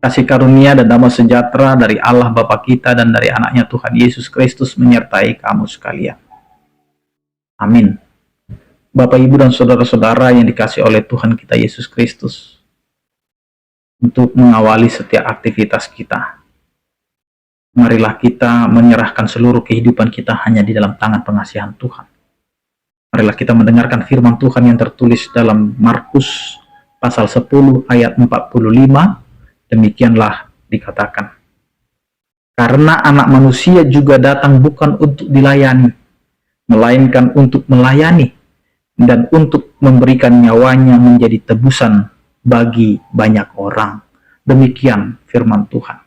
Kasih karunia dan damai sejahtera dari Allah Bapa kita dan dari anaknya Tuhan Yesus Kristus menyertai kamu sekalian. Amin. Bapak, Ibu, dan saudara-saudara yang dikasihi oleh Tuhan kita Yesus Kristus, untuk mengawali setiap aktivitas kita, marilah kita menyerahkan seluruh kehidupan kita hanya di dalam tangan pengasihan Tuhan. Marilah kita mendengarkan firman Tuhan yang tertulis dalam Markus pasal 10 ayat 45. Demikianlah dikatakan, karena anak manusia juga datang bukan untuk dilayani, melainkan untuk melayani dan untuk memberikan nyawanya menjadi tebusan bagi banyak orang. Demikian firman Tuhan.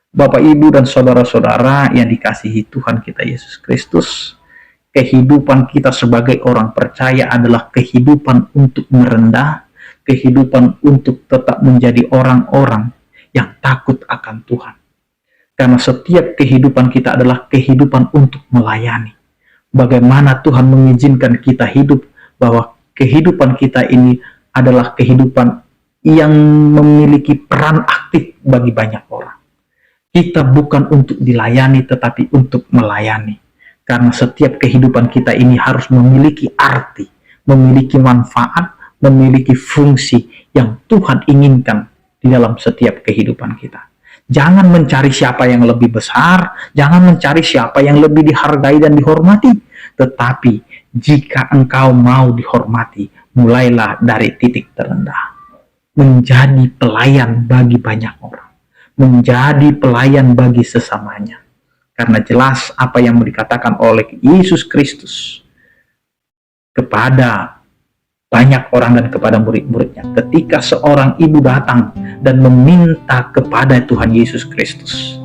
Bapak, Ibu, dan saudara-saudara yang dikasihi Tuhan kita Yesus Kristus, kehidupan kita sebagai orang percaya adalah kehidupan untuk merendah, kehidupan untuk tetap menjadi orang-orang yang takut akan Tuhan. Karena setiap kehidupan kita adalah kehidupan untuk melayani. Bagaimana Tuhan mengizinkan kita hidup, bahwa kehidupan kita ini adalah kehidupan yang memiliki peran aktif bagi banyak orang. Kita bukan untuk dilayani, tetapi untuk melayani. Karena setiap kehidupan kita ini harus memiliki arti, memiliki manfaat, memiliki fungsi yang Tuhan inginkan di dalam setiap kehidupan kita. Jangan mencari siapa yang lebih besar, jangan mencari siapa yang lebih dihargai dan dihormati. Tetapi jika engkau mau dihormati, mulailah dari titik terendah. Menjadi pelayan bagi banyak orang. Menjadi pelayan bagi sesamanya. Karena jelas apa yang dikatakan oleh Yesus Kristus kepada banyak orang dan kepada murid-muridnya. Ketika seorang ibu datang dan meminta kepada Tuhan Yesus Kristus,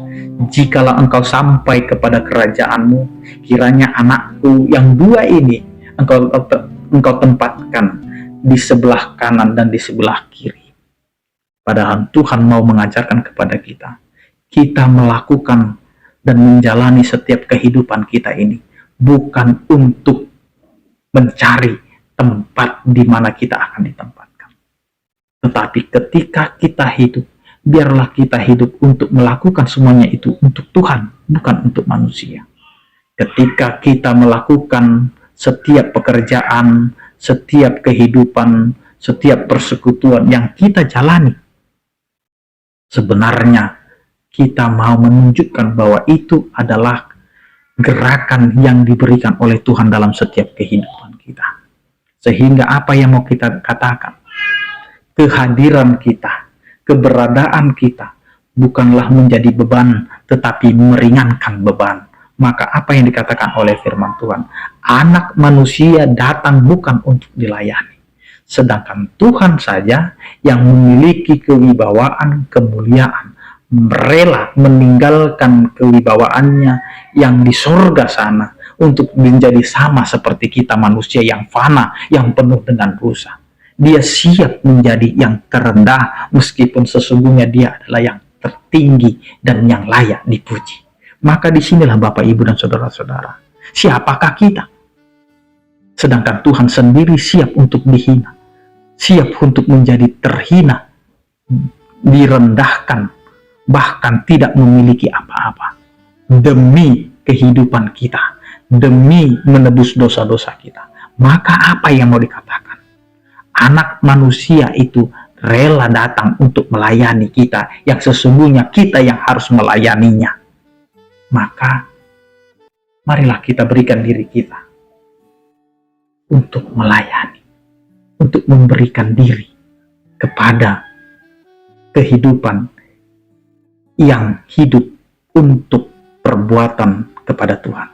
jikalau engkau sampai kepada kerajaanmu, kiranya anakku yang dua ini engkau tempatkan di sebelah kanan dan di sebelah kiri. Padahal Tuhan mau mengajarkan kepada kita melakukan dan menjalani setiap kehidupan kita ini bukan untuk mencari tempat di mana kita akan ditempatkan. Tetapi ketika kita hidup, biarlah kita hidup untuk melakukan semuanya itu untuk Tuhan, bukan untuk manusia. Ketika kita melakukan setiap pekerjaan, setiap kehidupan, setiap persekutuan yang kita jalani, sebenarnya kita mau menunjukkan bahwa itu adalah gerakan yang diberikan oleh Tuhan dalam setiap kehidupan kita. Sehingga apa yang mau kita katakan, kehadiran kita, keberadaan kita bukanlah menjadi beban, tetapi meringankan beban. Maka apa yang dikatakan oleh firman Tuhan, anak manusia datang bukan untuk dilayani, sedangkan Tuhan saja yang memiliki kewibawaan, kemuliaan, rela meninggalkan kewibawaannya yang di surga sana untuk menjadi sama seperti kita manusia yang fana, yang penuh dengan dosa. Dia siap menjadi yang terendah, meskipun sesungguhnya dia adalah yang tertinggi dan yang layak dipuji. Maka disinilah Bapak, Ibu, dan saudara-saudara, siapakah kita? Sedangkan Tuhan sendiri siap untuk dihina, siap untuk menjadi terhina, direndahkan, bahkan tidak memiliki apa-apa demi kehidupan kita, demi menebus dosa-dosa kita. Maka apa yang mau dikatakan? Anak manusia itu rela datang untuk melayani kita, yang sesungguhnya kita yang harus melayaninya. Maka marilah kita berikan diri kita untuk melayani, untuk memberikan diri kepada kehidupan yang hidup untuk perbuatan kepada Tuhan.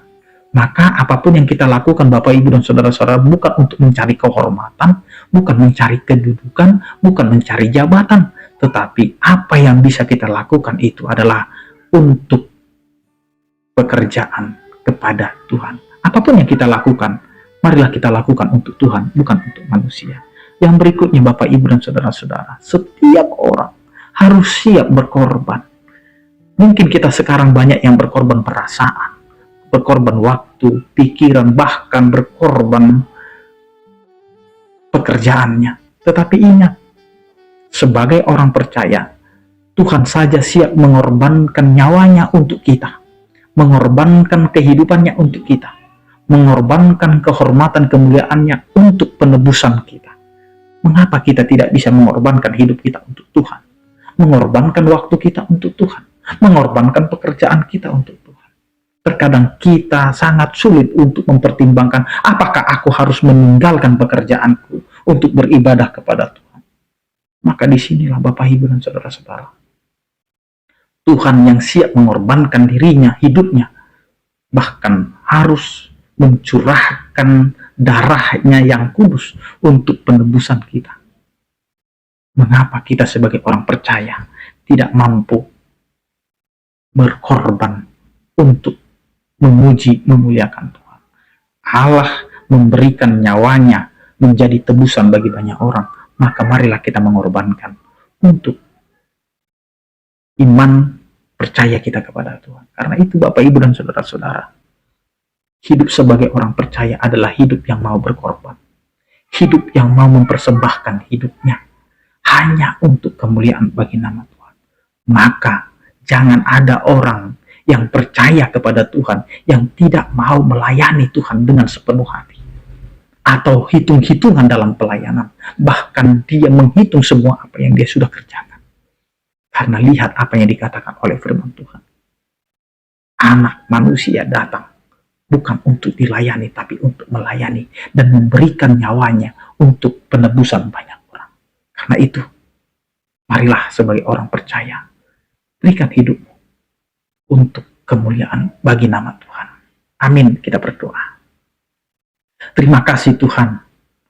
Maka apapun yang kita lakukan Bapak, Ibu, dan saudara-saudara, bukan untuk mencari kehormatan, bukan mencari kedudukan, bukan mencari jabatan, tetapi apa yang bisa kita lakukan itu adalah untuk pekerjaan kepada Tuhan. Apapun yang kita lakukan, marilah kita lakukan untuk Tuhan, bukan untuk manusia. Yang berikutnya Bapak, Ibu, dan saudara-saudara, setiap orang harus siap berkorban. Mungkin kita sekarang banyak yang berkorban perasaan, berkorban waktu, pikiran, bahkan berkorban pekerjaannya. Tetapi ingat, sebagai orang percaya, Tuhan saja siap mengorbankan nyawanya untuk kita, mengorbankan kehidupannya untuk kita, mengorbankan kehormatan kemuliaannya untuk penebusan kita. Mengapa kita tidak bisa mengorbankan hidup kita untuk Tuhan, mengorbankan waktu kita untuk Tuhan, mengorbankan pekerjaan kita untuk Tuhan? Terkadang kita sangat sulit untuk mempertimbangkan, apakah aku harus meninggalkan pekerjaanku untuk beribadah kepada Tuhan. Maka disinilah Bapak, Ibu, dan saudara-saudara, Tuhan yang siap mengorbankan dirinya, hidupnya, bahkan harus mencurahkan darahnya yang kudus untuk penebusan kita. Mengapa kita sebagai orang percaya tidak mampu berkorban untuk memuji, memuliakan Tuhan? Allah memberikan nyawanya menjadi tebusan bagi banyak orang, maka marilah kita mengorbankan untuk iman percaya kita kepada Tuhan. Karena itu Bapak, Ibu, dan saudara-saudara, hidup sebagai orang percaya adalah hidup yang mau berkorban, hidup yang mau mempersembahkan hidupnya hanya untuk kemuliaan bagi nama Tuhan. Maka jangan ada orang yang percaya kepada Tuhan yang tidak mau melayani Tuhan dengan sepenuh hati, atau hitung-hitungan dalam pelayanan, bahkan dia menghitung semua apa yang dia sudah kerjakan. Karena lihat apa yang dikatakan oleh firman Tuhan. Anak manusia datang bukan untuk dilayani, tapi untuk melayani dan memberikan nyawanya untuk penebusan banyak orang. Karena itu, marilah sebagai orang percaya, berikan hidupmu untuk kemuliaan bagi nama Tuhan. Amin. Kita berdoa. Terima kasih Tuhan,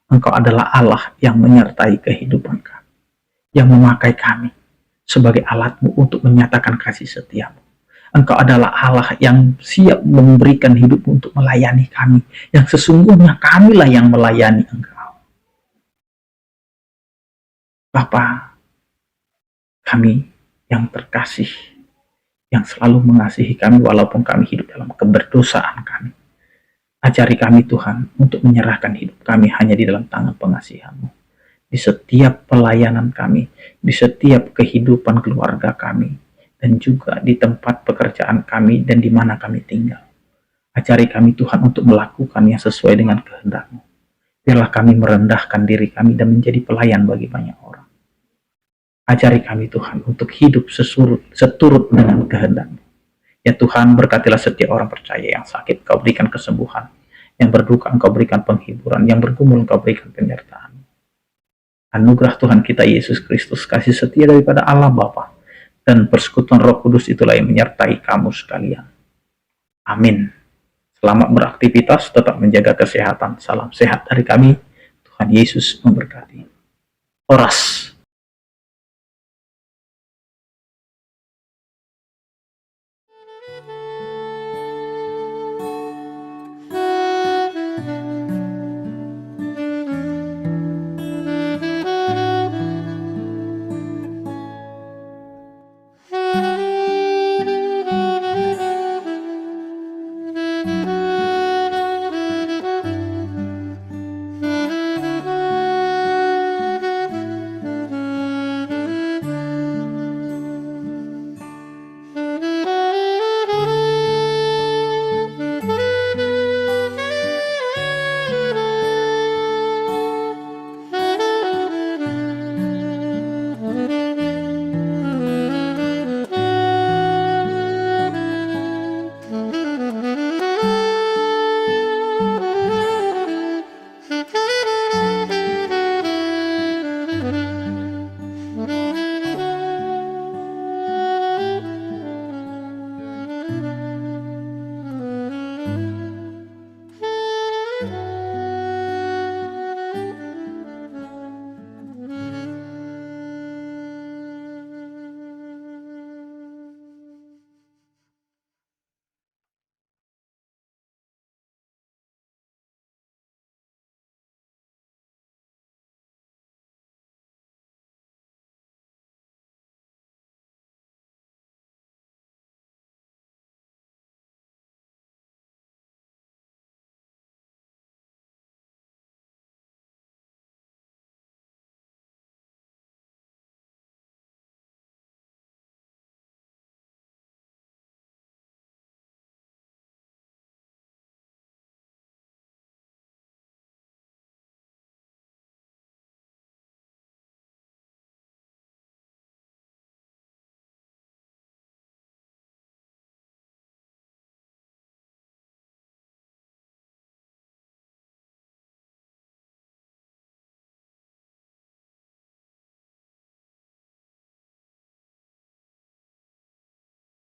Engkau adalah Allah yang menyertai kehidupan kami, yang memakai kami sebagai alat-Mu untuk menyatakan kasih setia-Mu. Engkau adalah Allah yang siap memberikan hidup untuk melayani kami, yang sesungguhnya kamilah yang melayani Engkau. Bapa, kami yang terkasih, yang selalu mengasihi kami walaupun kami hidup dalam keberdosaan kami, ajari kami Tuhan untuk menyerahkan hidup kami hanya di dalam tangan pengasihan-Mu. Di setiap pelayanan kami, di setiap kehidupan keluarga kami, dan juga di tempat pekerjaan kami dan di mana kami tinggal. Ajari kami Tuhan untuk melakukan yang sesuai dengan kehendak-Mu. Biarlah kami merendahkan diri kami dan menjadi pelayan bagi banyak orang. Ajari kami Tuhan untuk hidup seturut dengan kehendak-Mu. Ya Tuhan, berkatilah setiap orang percaya yang sakit, Kau berikan kesembuhan. Yang berduka, Engkau berikan penghiburan. Yang bergumul, Engkau berikan penyertaan. Anugerah Tuhan kita Yesus Kristus, kasih setia daripada Allah Bapa, dan persekutuan Roh Kudus itulah yang menyertai kamu sekalian. Amin. Selamat beraktivitas, tetap menjaga kesehatan. Salam sehat dari kami. Tuhan Yesus memberkati. Oras.